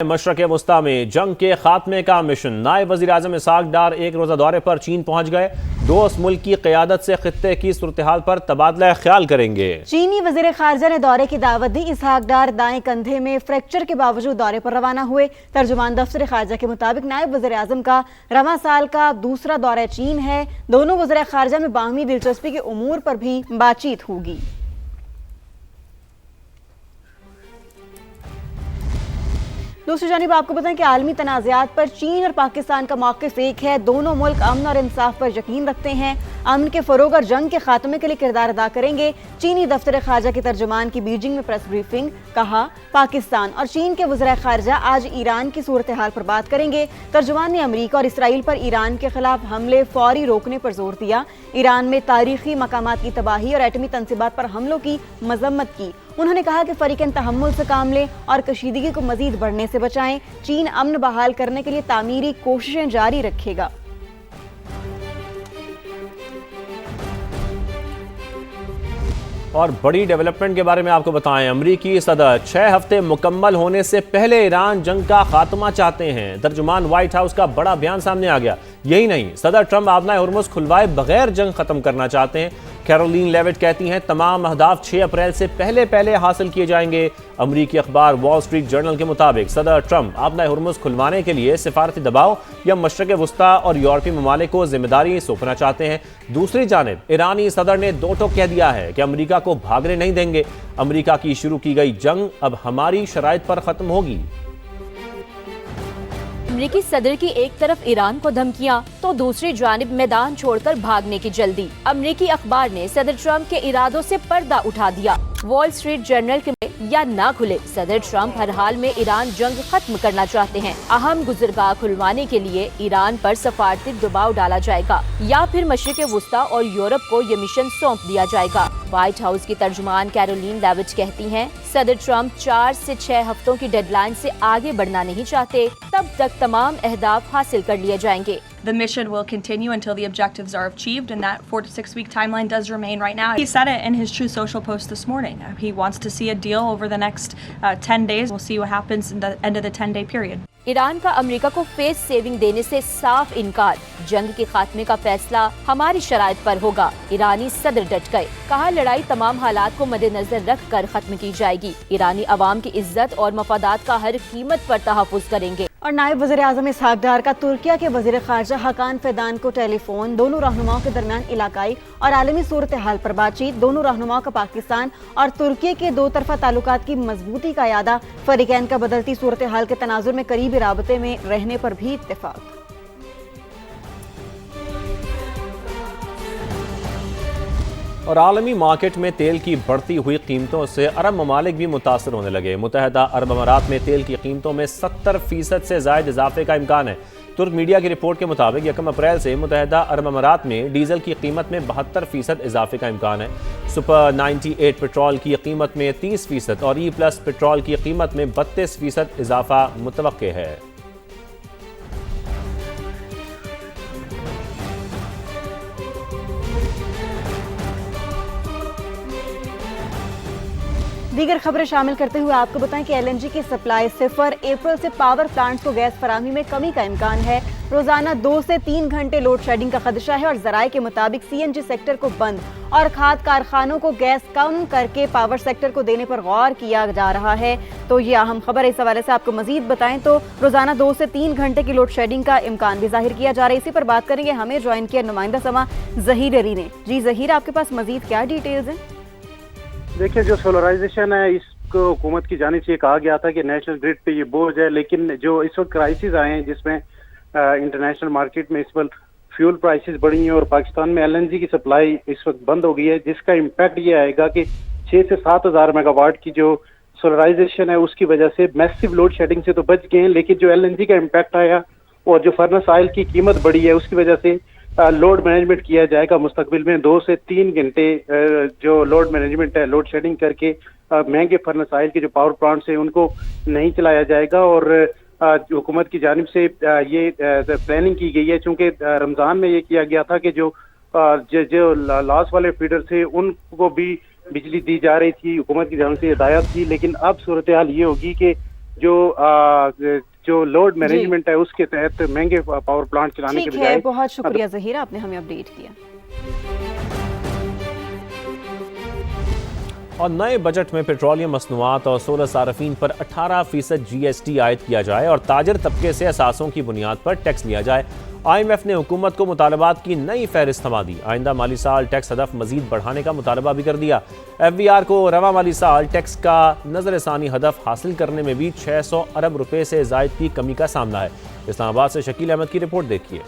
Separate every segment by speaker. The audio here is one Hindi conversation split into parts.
Speaker 1: मशरक़ वस्ता में जंग के खात्मे का मिशन। नायब वज़ीर-ए-आज़म इसहाक डार एक रोज़ा दौरे पर चीन पहुंच गए। दोस्त मुल्क की क़यादत से खित्ते की सूरत हाल पर तबादला ख्याल करेंगे।
Speaker 2: चीनी वज़ीर ख़ारजा ने दौरे की दावत दी। इसहाक डार दाएं कंधे में फ्रैक्चर के बावजूद दौरे पर रवाना हुए। तर्जुमान दफ्तर ख़ारजा के मुताबिक नायब वज़ीर-ए-आज़म का रवां साल का दूसरा दौरा चीन है। दोनों वज़ीर ख़ारजा में बाहमी दिलचस्पी के उमूर पर भी बातचीत होगी। दूसरी जानिब आपको बताएं कि आलमी तनाज़ात पर चीन और पाकिस्तान का मौक़िफ़ एक है। दोनों मुल्क अमन और इंसाफ पर यकीन रखते हैं, अमन के फ़रोग़ और जंग के खात्मे के लिए किरदार अदा करेंगे। चीनी दफ्तर ख़ारजा के तर्जुमान की बीजिंग में प्रेस ब्रीफिंग। कहा, पाकिस्तान और चीन के वज़ीर ख़ारजा आज ईरान की सूरत हाल पर बात करेंगे। तर्जुमान ने अमरीका और इसराइल पर ईरान के खिलाफ हमले फौरी रोकने पर जोर दिया। ईरान में तारीखी मकामात की तबाही और एटमी तनसीबात पर हमलों की मजम्मत की। उन्होंने कहा कि फ़रीक़ैन तहम्मुल से काम लें और कशीदगी को मज़ीद बढ़ने से बचाएं। चीन अमन बहाल करने के लिए तामीरी कोशिशें जारी रखेगा।
Speaker 1: और बड़ी डेवलपमेंट के बारे में आपको बताएं, अमरीकी सदर 6 हफ्ते मुकम्मल होने से पहले ईरान जंग का खात्मा चाहते हैं। तर्जुमान व्हाइट हाउस का बड़ा बयान सामने आ गया। यही नहीं, सदर ट्रंप आबनाए हुर्मुज़ खुलवाए बगैर जंग खत्म करना चाहते हैं। कैरोलिन लेविट कहती हैं तमाम अहदाफ 6 अप्रैल से पहले हासिल किए जाएंगे। अमरीकी अखबार वॉल स्ट्रीट जर्नल के मुताबिक सदर ट्रंप आबनाए हुर्मुज़ खुलवाने के लिए सिफारती दबाव या मशरक़ वस्ता और यूरोपीय ममालिक को जिम्मेदारी सौंपना चाहते हैं। दूसरी जानिब ईरानी सदर ने दो टोक कह दिया है कि अमरीका को भागने नहीं देंगे। अमरीका की शुरू की गई जंग अब हमारी शराइत पर खत्म होगी।
Speaker 3: अमरीकी सदर की एक तरफ ईरान को धमकियां तो दूसरी जानिब मैदान छोड़कर भागने की जल्दी। अमरीकी अखबार ने सदर ट्रंप के इरादों से पर्दा उठा दिया। वॉल स्ट्रीट जर्नल के या ना खुले, सदर ट्रंप हर हाल में ईरान जंग खत्म करना चाहते हैं। अहम गुजरगाह खुलवाने के लिए ईरान पर सफारती दबाव डाला जाएगा या फिर मशरिक़ वस्ता और यूरोप को ये मिशन सौंप दिया जाएगा। व्हाइट हाउस की तर्जुमान कैरोलिन लेविट कहती हैं सदर ट्रंप 4 से 6 हफ्तों की डेडलाइन से आगे बढ़ना नहीं चाहते। तब तक तमाम अहदाफ हासिल कर लिए जाएंगे।
Speaker 4: The mission will continue until the objectives are achieved, and that 4 to 6 week timeline does remain right now. He said it in his Truth Social post this morning. He wants to see a deal over the next 10 days. We'll see what happens in the end of the 10-day period.
Speaker 3: Iran का अमेरिका को फेस सेविंग देने से साफ इनकार। जंग के खात्मे का फैसला हमारी शराइत पर होगा। ईरानी सदर डट गए। कहा, लड़ाई तमाम हालात को मद्देनजर रख कर खत्म की जाएगी। ईरानी अवाम की इज्जत और मफादात का हर कीमत पर तहफ़्फ़ुज़ करेंगे।
Speaker 2: और नायब वज़ीर-ए-आज़म इसहाक डार का तुर्किया के वज़ीर ख़ारजा हकान फ़ेदान को टेलीफोन। दोनों रहनुमाओं के दरमियान इलाकाई और आलमी सूरत हाल पर बातचीत। दोनों रहनुमाओं का पाकिस्तान और तुर्की के दो तरफ़ा ताल्लुकात की मजबूती का यादा। फ़रीक़ैन का बदलती सूरत हाल के तनाजुर में करीबी राबते में रहने पर भी इत्तेफाक।
Speaker 1: और आलमी मार्केट में तेल की बढ़ती हुई कीमतों से अरब ममालिक भी मुतासर होने लगे। मुत्तहदा अरब अमारात में तेल की कीमतों में 70% से ज़ायद इजाफे का इम्कान है। तुर्क मीडिया की रिपोर्ट के मुताबिक 1 अप्रैल से मुत्तहदा अरब अमारात में डीजल की कीमत में 72% इजाफे का इम्कान है। सुपर 98 पेट्रोल की कीमत में 30% और E+ पेट्रोल की कीमत में 32% इजाफा मुतवक्के है।
Speaker 2: दीगर खबरें शामिल करते हुए आपको बताएं कि LNG की सप्लाई 0। अप्रैल से पावर प्लांट्स को गैस फराहमी में कमी का इम्कान है। रोजाना 2 से 3 घंटे लोड शेडिंग का खदशा है। और जराये के मुताबिक CNG सेक्टर को बंद और खाद कारखानों को गैस कम करके पावर सेक्टर को देने पर गौर किया जा रहा है। तो ये अहम खबर है। इस हवाले से आपको मजीद बताएं तो रोजाना 2 से 3 घंटे की लोड शेडिंग का इम्कान भी जाहिर किया जा रहा है। इसी पर बात करेंगे। हमें ज्वाइन किया नुमाइंदा समा ज़हीर अली ने। जी ज़हीर, आपके पास मजीद क्या डिटेल्स हैं?
Speaker 5: देखिए, जो सोलराइजेशन है इसको हुकूमत की जानिब से कहा गया था कि नेशनल ग्रिड पे ये बोझ है, लेकिन जो इस वक्त क्राइसिस आए हैं जिसमें इंटरनेशनल मार्केट में इस वक्त फ्यूल प्राइसेस बढ़ी हैं और पाकिस्तान में LNG की सप्लाई इस वक्त बंद हो गई है, जिसका इम्पैक्ट ये आएगा कि 6 से 7 हज़ार मेगावाट की जो सोलराइजेशन है उसकी वजह से मैसिव लोड शेडिंग से तो बच गए हैं, लेकिन जो LNG का इम्पैक्ट आया और जो फर्नेस ऑयल की कीमत बढ़ी है उसकी वजह से लोड मैनेजमेंट किया जाएगा। मुस्तकबिल में 2 से 3 घंटे जो लोड मैनेजमेंट है, लोड शेडिंग करके महंगे फर्नेस ऑयल के जो पावर प्लांट्स हैं उनको नहीं चलाया जाएगा। और हुकूमत की जानिब से ये प्लानिंग की गई है, चूंकि रमज़ान में ये किया गया था कि जो लॉस वाले फीडर थे उनको भी बिजली दी जा रही थी, हुकूमत की जानिब से हिदायत थी। लेकिन अब सूरत हाल ये होगी कि जो लोड मैनेजमेंट है उसके तहत महंगे पावर प्लांट चलाने के बजाय।
Speaker 2: बहुत शुक्रिया ज़हीरा, आपने हमें अपडेट किया।
Speaker 1: और नए बजट में पेट्रोलियम मसनूआत और सोलर सार्फिन पर 18% GST आयद किया जाए और ताजर तबके से असासों की बुनियाद पर टैक्स लिया जाए। IMF ने हुकूमत को मुतालबात की नई फहरिस्त थमा दी। आइंदा माली साल टैक्स हदफ मजीद बढ़ाने का मुतालबा भी कर दिया। FBR को रवा माली साल टैक्स का नजरसानी हदफ हासिल करने में भी 600 अरब रुपए से जायद की कमी का सामना है। इस्लामाबाद से शकील अहमद की रिपोर्ट देखिए।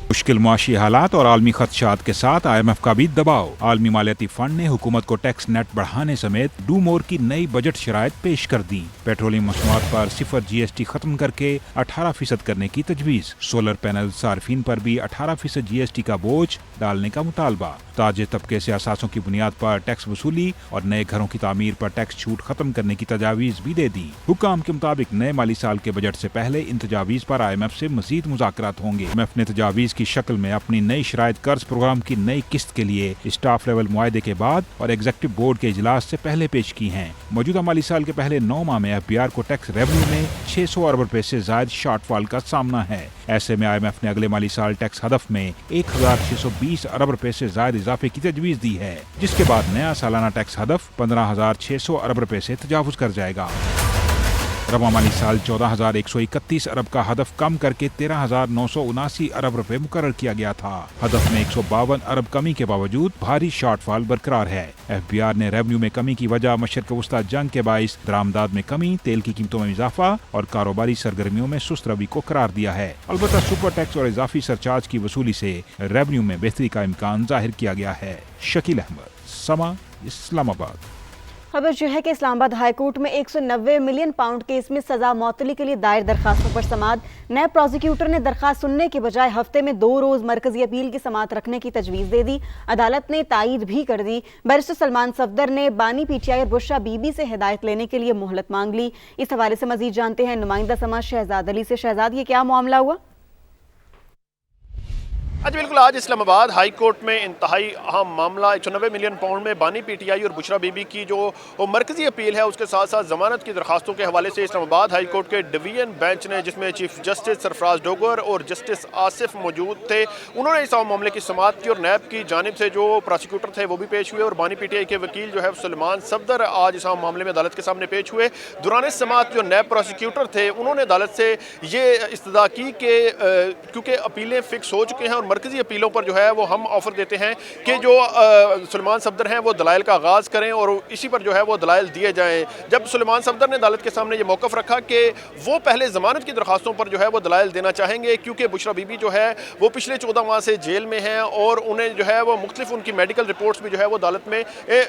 Speaker 6: मुश्किल मुआशी हालात और आलमी खदशात के साथ IMF का भी दबाव। आलमी मालियाती फंड ने हुकूमत को टैक्स नेट बढ़ाने समेत डू मोर की नई बजट शराइत पेश कर दी। पेट्रोलियम मसनूआत पर 0 GST खत्म करके 18% करने की तजवीज। सोलर पैनल सार्फिन पर भी 18% GST का बोझ डालने का मुतालबा। ताजे तबके से असासों की बुनियाद पर टैक्स वसूली और नए घरों की तामीर पर टैक्स छूट खत्म करने की तजावीज भी दे दी। हुकाम के मुताबिक नए माली साल के बजट से पहले इन तजावीज पर IMF से मजीद मुज़ाकरात होंगे। IMF ने तजावीज की शक्ल में अपनी नई शराइत कर्ज प्रोग्राम की नई किस्त के लिए स्टाफ लेवल मुआहदे के बाद और एग्जीक्यूटिव बोर्ड के इजलास से पहले पेश की हैं। मौजूदा माली साल के पहले 9 माह में FBR को टैक्स रेवेन्यू में 600 अरब रुपए से जायद शॉर्टफॉल का सामना है। ऐसे में IMF ने अगले माली साल टैक्स हदफ में 1620 अरब रुपए से जायद इजाफे की तजवीज दी है, जिसके बाद नया सालाना टैक्स हदफ 15,600 अरब रुपए से तजावुज कर जाएगा। रवा माली साल 14,131 अरब का हदफ कम करके 13,979 अरब रुपए मुकर्रर किया गया था। हदफ में 152 अरब कमी के बावजूद भारी शॉर्टफॉल बरकरार है। FBR ने रेवेन्यू में कमी की वजह मशरक वस्ता जंग के बाइस दरामदाद में कमी, तेल की कीमतों में इजाफा और कारोबारी सरगर्मियों में सुस्त रवि को करार दिया है। अलबत्ता सुपर टैक्स और इजाफी सरचार्ज की वसूली से रेवेन्यू में बेहतरी का इम्कान जाहिर किया गया है। शकील अहमद, समा, इस्लामाबाद।
Speaker 2: खबर जो है कि इस्लामाबाद हाईकोर्ट में 190 मिलियन पाउंड केस में सजा मौतली के लिए दायर दरखास्तों पर समाअत। नए प्रोसिक्यूटर ने दरखास्त सुनने के बजाय हफ्ते में 2 रोज मरकजी अपील की समाअत रखने की तजवीज़ दे दी। अदालत ने तायीद भी कर दी। बैरिस्टर सलमान सफदर ने बानी PTI और बुशरा बीबी से हिदायत लेने के लिए मोहलत मांग ली। इस हवाले से मजीद जानते हैं नुमाइंदा समाज शहजाद अली से। शहजाद, ये क्या मामला हुआ?
Speaker 7: जी बिल्कुल, आज इस्लामाबाद हाई कोर्ट में इंतहाई अहम मामला 190 मिलियन पाउंड में बानी PTI और बुशरा बीबी की जो मरकजी अपील है उसके साथ साथ जमानत की दरखास्तों के हवाले से इस्लामाबाद हाई कोर्ट के डिवीजन बेंच ने, जिसमें चीफ जस्टिस सरफराज डोगर और जस्टिस आसिफ मौजूद थे, उन्होंने इस मामले की समाअत की और नैब की जानिब से जो प्रोसिक्यूटर थे वो भी पेश हुए और बानी PTI के वकील जो है सलमान सफदर आज इस मामले में अदालत के सामने पेश हुए। दौरान समाअत जो नैब प्रोसिक्यूटर थे उन्होंने अदालत से ये इस्तदा की कि क्योंकि अपीलें फिक्स हो चुके हैं और मरकजी अपीलों पर जो है वो हम ऑफर देते हैं कि जो सलमान सफदर हैं वो दलाइल का आगाज़ करें और इसी पर जो है वो दलाइल दिए जाएं। जब सलमान सफदर ने अदालत के सामने ये मौक़िफ़ रखा कि वो पहले ज़मानत की दरखास्तों पर जो है वो दलाइल देना चाहेंगे, क्योंकि बुशरा बीबी जो है वो पिछले 14 माह से जेल में हैं और उन्हें जो है वो मुख्तलिफ उनकी मेडिकल रिपोर्ट्स भी जो है वो अदालत में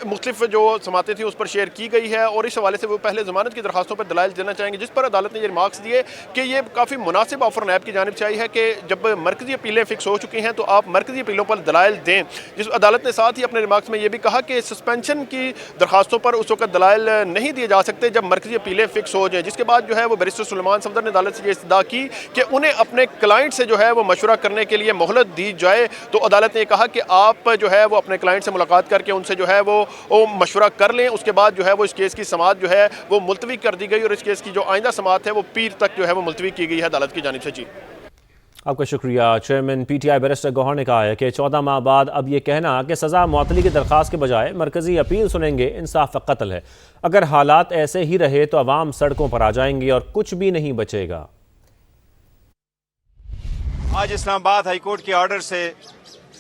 Speaker 7: मुख्तलिफ जो समातें थी उस पर शेयर की गई है और इस हवाले से वो पहले ज़मानत की दरखास्तों पर दलाइल देना चाहेंगे, जिस पर अदालत ने ये रिमार्क्स दिए कि ये काफ़ी मुनासिब ऑफर नैब की जानिब से आई है कि जब मरकजी अपीलें फिक्स हो चुकी हैं तो आप मरकजी अपीलों पर दलाइल दें। जिस अदालत ने साथ ही अपने रिमार्क्स में ये भी कहा कि सस्पेंशन की दरखास्तों पर उस वक्त दलाइल नहीं दिए जा सकते जब मरकजी अपीलें फिक्स हो जाएं, जिसके बाद जो है वो बैरिस्टर सलमान सफदर ने अदालत से ये इस्तदा की कि उन्हें अपने क्लाइंट से जो है वो मशवरा करने के लिए मोहलत दी जाए। तो अदालत ने कहा कि आप जो है वो अपने क्लाइंट से मुलाकात करके उनसे जो है वो मशवरा कर लें। उसके बाद जो है वो इस केस की समाअत जो है वो मुलतवी कर दी गई और इस केस की जो आइंदा समाअत है वो पीर तक जो है वो मुलतवी की गई है अदालत की जानिब से। जी
Speaker 1: आपका शुक्रिया। चेयरमैन PTI बैरिस्टर गौहर ने कहा है कि 14 माह बाद अब ये कहना कि सज़ा मुअत्तली की दरख्वास्त के बजाय मरकजी अपील सुनेंगे इंसाफ कत्ल है। अगर हालात ऐसे ही रहे तो अवाम सड़कों पर आ जाएंगी और कुछ भी नहीं बचेगा।
Speaker 8: आज इस्लामाबाद हाईकोर्ट के ऑर्डर से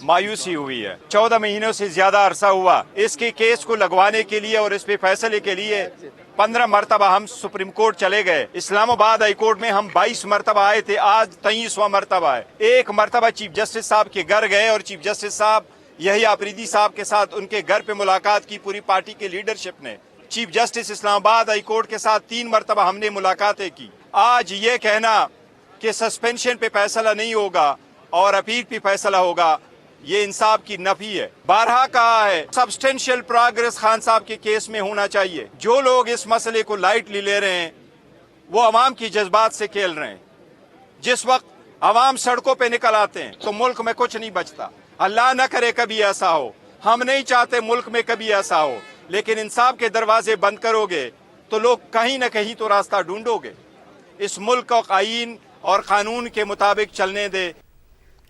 Speaker 8: मायूसी हुई है। 14 महीनों से ज्यादा अरसा हुआ इसके केस को लगवाने के लिए और इस पे फैसले के लिए 15 मरतबा हम सुप्रीम कोर्ट चले गए। इस्लामाबाद हाई कोर्ट में हम 22 मरतबा आए थे, आज 23वां मरतबा है। एक मरतबा चीफ जस्टिस साहब के घर गए और चीफ जस्टिस साहब यही आफरीदी साहब के साथ उनके घर पे मुलाकात की पूरी पार्टी के लीडरशिप ने। Chief justice Islamabad high court के साथ 3 मरतबा हमने मुलाकातें की। आज ये कहना कि सस्पेंशन पे फैसला नहीं होगा और अपील पे फैसला होगा, ये इंसाफ की नफी है। बारहा कहा है सब्सटेंशियल प्रोग्रेस खान साहब के केस में होना चाहिए। जो लोग इस मसले को लाइटली ले रहे हैं वो अवाम की जज्बात से खेल रहे हैं। जिस वक्त अवाम सड़कों पे निकल आते हैं तो मुल्क में कुछ नहीं बचता। अल्लाह न करे कभी ऐसा हो, हम नहीं चाहते मुल्क में कभी ऐसा हो, लेकिन इंसाफ के दरवाजे बंद करोगे तो लोग कहीं ना कहीं तो रास्ता ढूंढोगे। इस मुल्क को आईन और कानून के मुताबिक चलने दे।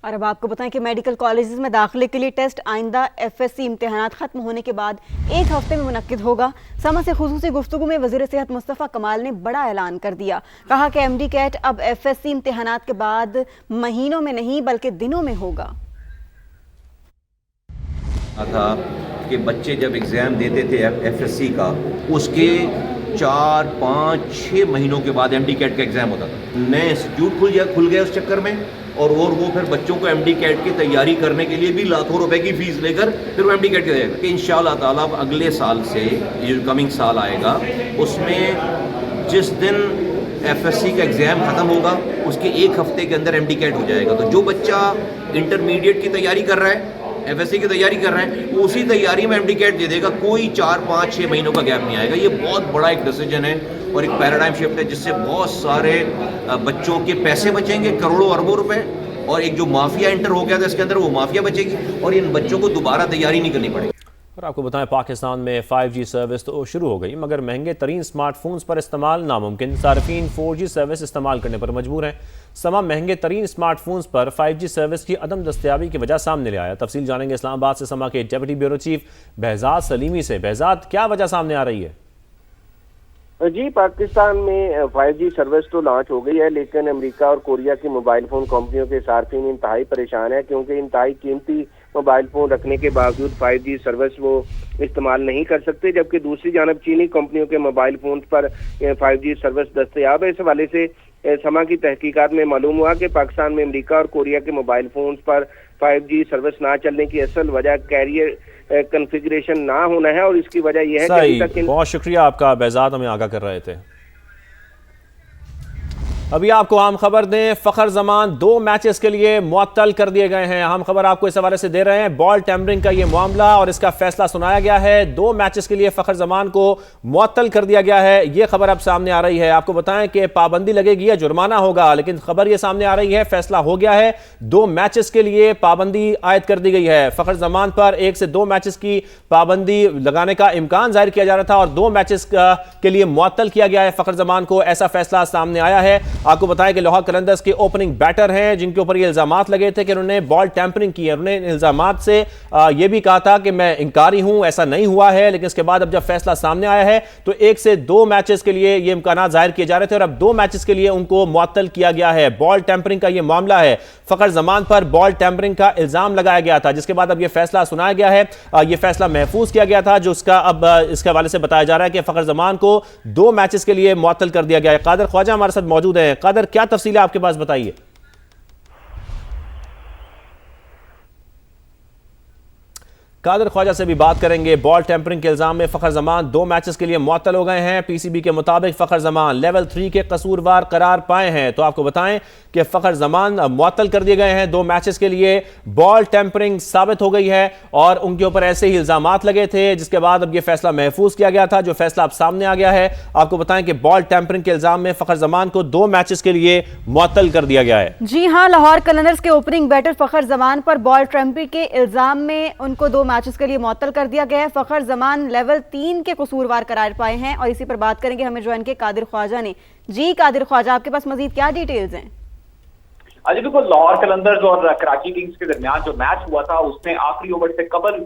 Speaker 2: और अब आपको बताएं कि मेडिकल कॉलेजेस में दाखिले के लिए टेस्ट आइंदा FSC इम्तिहानात खत्म होने के बाद 1 हफ्ते में मुनक्किद होगा। समा से खुसूसी गुफ्तगू में वज़ीर सेहत मुस्तफ़ा कमाल ने बड़ा ऐलान कर दिया। कहा कि MD कैट अब FSC इम्तिहानात के बाद महीनों में नहीं बल्कि दिनों में होगा।
Speaker 9: था कि बच्चे जब एग्ज़ाम देते थे FSC का, उसके 4, 5, 6 महीनों के बाद MD कैट का एग्ज़ाम होता था। नए इंस्टीट्यूट खुल गए उस चक्कर में, और वो फिर बच्चों को MD कैट की तैयारी करने के लिए भी लाखों रुपए की फ़ीस लेकर फिर वो MD कैट की तैयारी कि इंशाअल्लाह ताला अगले साल से, ये कमिंग साल आएगा, उसमें जिस दिन FSC का एग्ज़ाम ख़त्म होगा उसके 1 हफ्ते के अंदर MD कैट हो जाएगा। तो जो बच्चा इंटरमीडिएट की तैयारी कर रहा है, FSC की तैयारी कर रहे हैं, वो उसी तैयारी में MD कैट दे देगा। कोई 4, 5, 6 महीनों का गैप नहीं आएगा। ये बहुत बड़ा एक डिसीजन है और एक पैराडाइम शिफ्ट है, जिससे बहुत सारे बच्चों के पैसे बचेंगे, करोड़ों अरबों रुपए, और एक जो माफिया एंटर हो गया था इसके अंदर, वो माफिया बचेगी और इन बच्चों को दोबारा तैयारी नहीं करनी पड़ेगी।
Speaker 1: और आपको बताएं, पाकिस्तान में 5G सर्विस तो शुरू हो गई, मगर महंगे तरीन स्मार्टफोन्स पर इस्तेमाल नामुमकिन। सार्फिन 4G सर्विस इस्तेमाल करने पर मजबूर हैं। समा महंगे तरीन स्मार्टफोन्स पर 5G सर्विस की अदम दस्तयाबी की वजह सामने ले आया। तफसील जानेंगे इस्लामाबाद से समा के deputy bureau chief Behzad Salimi से। बहजाद, क्या वजह सामने आ रही है?
Speaker 10: जी, पाकिस्तान में 5G सर्विस तो लॉन्च हो गई है, लेकिन अमेरिका और कोरिया की मोबाइल फ़ोन कंपनियों के सार्फिन इंतहाई परेशान है, क्योंकि इंतहाई कीमती मोबाइल फ़ोन रखने के बावजूद 5G सर्विस वो इस्तेमाल नहीं कर सकते, जबकि दूसरी जानब चीनी कंपनियों के मोबाइल फ़ोन पर 5G सर्विस दस्तयाब है। इस हवाले से समा की तहकीकात में मालूम हुआ कि पाकिस्तान में अमेरिका और कोरिया के मोबाइल फ़ोन पर 5G सर्विस ना चलने की असल वजह कैरियर कॉन्फ़िगरेशन ना होना है, और इसकी वजह यह है कि
Speaker 1: बहुत शुक्रिया आपका बहजाद, हमें आगाह कर रहे थे। अभी आपको अहम खबर दें, फ़खर जमान 2 मैचेस के लिए मुअत्तल कर दिए गए हैं। अहम खबर आपको इस हवाले से दे रहे हैं, बॉल टेम्परिंग का ये मामला और इसका फैसला सुनाया गया है। 2 मैचेस के लिए फ़खर जमान को मुअत्तल कर दिया गया है। ये खबर अब सामने आ रही है। आपको बताएं कि पाबंदी लगेगी या जुर्माना होगा, लेकिन खबर ये सामने आ रही है, फैसला हो गया है। 2 मैचेस के लिए पाबंदी आयद कर दी गई है। फ़खर जमान पर 1 से 2 मैचेस की पाबंदी लगाने का इम्कान जाहिर किया जा रहा था और 2 मैचेस के लिए मुअत्तल किया गया है फ़खर जमान को। ऐसा फैसला सामने आया है। आपको बताएं कि लाहौर कलंदर्स के ओपनिंग बैटर हैं, जिनके ऊपर ये इल्जामात लगे थे कि उन्होंने बॉल टैंपरिंग की है। उन्होंने इन इल्जामात से ये भी कहा था कि मैं इंकारी हूं, ऐसा नहीं हुआ है। लेकिन इसके बाद अब जब फैसला सामने आया है तो 1 से 2 मैचेस के लिए ये इम्कानात जाहिर किए जा रहे थे और अब 2 मैचेस के लिए उनको मुअत्तल किया गया है। बॉल टैंपरिंग का ये मामला है। फ़खर जमान पर बॉल टैंपरिंग का इल्जाम लगाया गया था, जिसके बाद अब ये फैसला सुनाया गया है। ये फैसला महफूज किया गया था, जो उसका अब इसके हवाले से बताया जा रहा है कि फ़खर जमान को 2 मैचेस के लिए मुअत्तल कर दिया गया है। कादर ख्वाजा हमारे साथ मौजूद है। कादर, क्या तफसील आपके पास, बताइए। कादर ख्वाजा से भी बात करेंगे। बॉल टेम्परिंग के इल्जाम में फ़खर जमान 2 मैचेस के लिए मुअत्तल हो गए हैं। PCB के मुताबिक फ़खर जमान लेवल 3 के कसूरवार करार पाए हैं। तो आपको बताएं कि फ़खर जमान मुअत्तल कर दिए गए हैं 2 मैचेस के लिए। बॉल टेम्परिंग साबित हो गई है और उनके ऊपर ऐसे ही इल्जामात लगे थे, जिसके बाद अब यह फैसला महफूज किया गया था, जो फैसला अब सामने आ गया है। आपको बताएं कि बॉल टेम्परिंग के इल्जाम में फ़खर जमान को 2 मैचेस के लिए मुअत्तल कर दिया गया है।
Speaker 2: जी हाँ, लाहौर कलंदर्स के ओपनिंग बैटर फ़खर जमान पर बॉल टेम्परिंग के इल्जाम में उनको 2 मैचेस के लिए मुअत्तल कर दिया गया है। फ़खर जमान लेवल 3 के कसूरवार करार पाए हैं और इसी पर बात करेंगे हमें ज्वाइन के कादिर ख्वाजा ने। जी कादिर ख्वाजा, आपके पास मजीद क्या डिटेल्स हैं?
Speaker 11: जी बिल्कुल, लाहौर कलंदर्स और कराची किंग्स के दरमियान जो मैच हुआ था उसमें आखिरी ओवर से कबल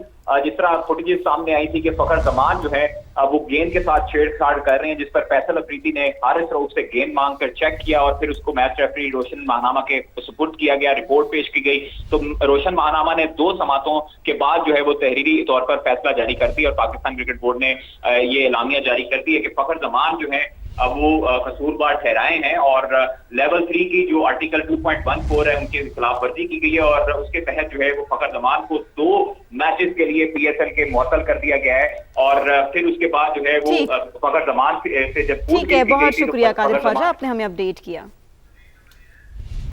Speaker 11: जिस तरह फुटेजेस सामने आई थी कि फ़खर जमान जो है वो गेंद के साथ छेड़छाड़ कर रहे हैं, जिस पर फैसल अफरीदी ने हारिस रऊफ से गेंद मांगकर चेक किया और फिर उसको मैच रेफरी रोशन माहनामा के सुपुर्द किया गया, रिपोर्ट पेश की गई। तो रोशन माहनामा ने 2 समातों के बाद जो है वो तहरीरी तौर पर फैसला जारी कर दिया और पाकिस्तान क्रिकेट बोर्ड ने ये एलामिया जारी कर दी है कि फ़खर जमान जो है वो कसूरवार ठहराए हैं और लेवल 3 की जो आर्टिकल 2.14 है उनकी खिलाफ वर्जी की गई है और उसके तहत जो है वो फ़खर जमान को 2 मैचेस के लिए PSL के मुअत्तल कर दिया गया है और फिर उसके बाद जो है वो फ़खर जमान से जब
Speaker 2: ठीक है, बहुत शुक्रिया कादिर ख्वाजा, आपने हमें अपडेट किया।